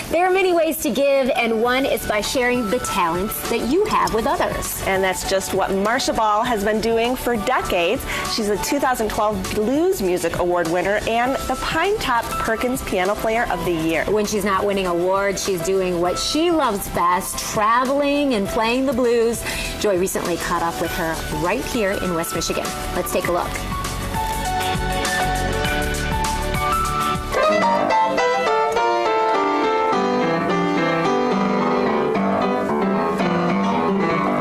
There are many ways to give, and one is by sharing the talents that you have with others. And that's just what Marcia Ball has been doing for decades. She's a 2012 Blues Music Award winner and the Pine Top Perkins Piano Player of the Year. When she's not winning awards, she's doing what she loves best, traveling and playing the blues. Joy recently caught up with her right here in West Michigan. Let's take a look.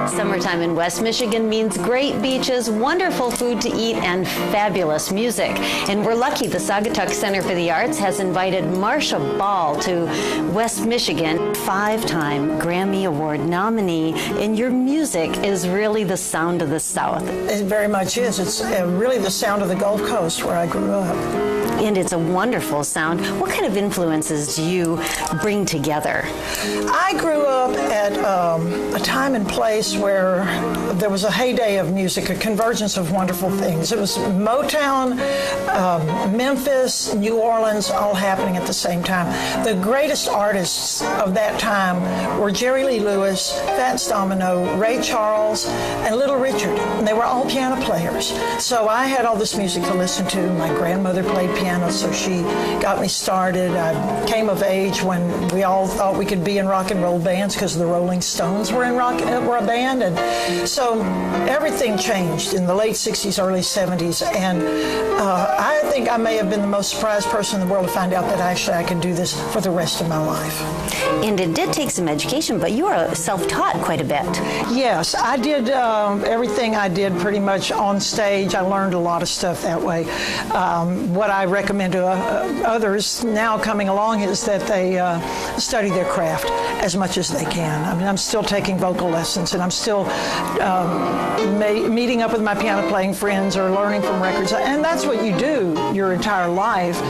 Summertime in West Michigan means great beaches, wonderful food to eat, and fabulous music. And we're lucky the Saugatuck Center for the Arts has invited Marcia Ball to West Michigan, 5-time Grammy Award nominee, and your music is really the sound of the South. It very much is. It's really the sound of the Gulf Coast where I grew up. And it's a wonderful sound. What kind of influences do you bring together? I grew up at a time and place where there was a heyday of music, a convergence of wonderful things. It was Motown, Memphis, New Orleans, all happening at the same time. The greatest artists of that time were Jerry Lee Lewis, Fats Domino, Ray Charles, and Little Richard. And they were all piano players. So I had all this music to listen to. My grandmother played piano, so she got me started. I came of age when we all thought we could be in rock and roll bands because the Rolling Stones were a band, and so everything changed in the late 60s, early 70s, and I think I may have been the most surprised person in the world to find out that actually I could do this for the rest of my life. And it did take some education, but you are self-taught quite a bit. Yes, I did everything I did pretty much on stage. I learned a lot of stuff that way. What I recommend to others now coming along is that they study their craft as much as they can. I mean, I'm still taking vocal lessons, and I'm still meeting up with my piano playing friends or learning from records, and that's what you do your entire life.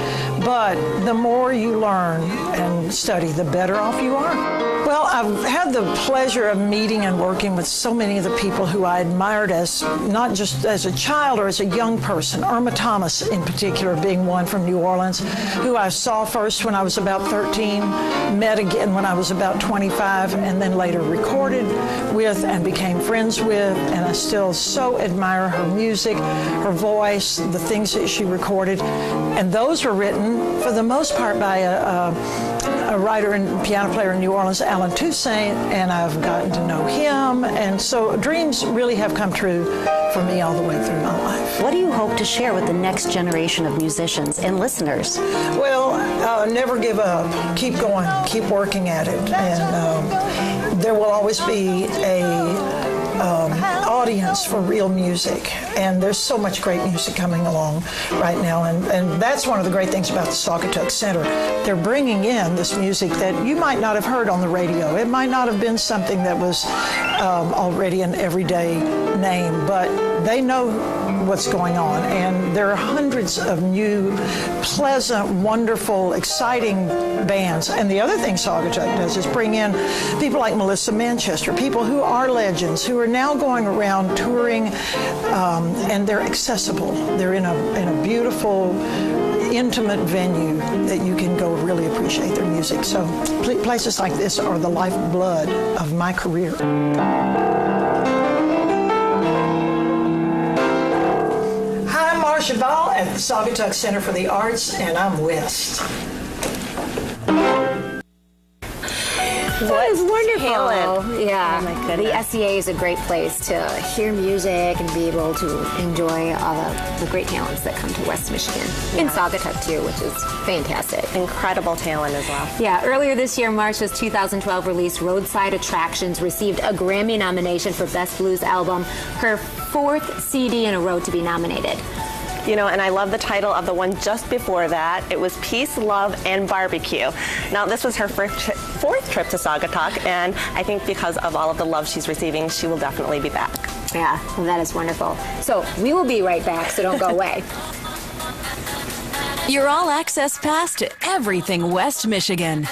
But the more you learn and study, the better off you are. Well, I've had the pleasure of meeting and working with so many of the people who I admired as not just as a child or as a young person. Irma Thomas, in particular, being one from New Orleans, who I saw first when I was about 13, met again when I was about 25, and then later recorded with and became friends with. And I still so admire her music, her voice, the things that she recorded. And those were written, for the most part, by a writer and piano player in New Orleans, Alan Toussaint, and I've gotten to know him, and so dreams really have come true for me all the way through my life. What do you hope to share with the next generation of musicians and listeners? Well, never give up. Keep going. Keep working at it. And there will always be a audience for real music, and there's so much great music coming along right now, and that's one of the great things about the Saugatuck Center. They're bringing in this music that you might not have heard on the radio. It might not have been something that was already an everyday name, but they know what's going on, and there are hundreds of new, pleasant, wonderful, exciting bands. And the other thing Saugatuck does is bring in people like Melissa Manchester, people who are legends, who are now going around touring, and they're accessible. They're in a beautiful, intimate venue that you can go really appreciate their music. So places like this are the lifeblood of my career. Marcia Ball at the Saugatuck Center for the Arts, and I'm West. That is wonderful. Talent. Yeah. Oh my goodness. The SEA is a great place to hear music and be able to enjoy all the great talents that come to West Michigan. In Saugatuck, too, which is fantastic. Incredible talent as well. Yeah, earlier this year, Marcia's 2012 release, Roadside Attractions, received a Grammy nomination for Best Blues Album, her 4th CD in a row to be nominated. You know, and I love the title of the one just before that. It was Peace, Love, and Barbecue. Now, this was her fourth trip to Saugatuck, and I think because of all of the love she's receiving, she will definitely be back. Yeah, well, that is wonderful. So we will be right back, so don't go away. Your all-access pass to everything West Michigan.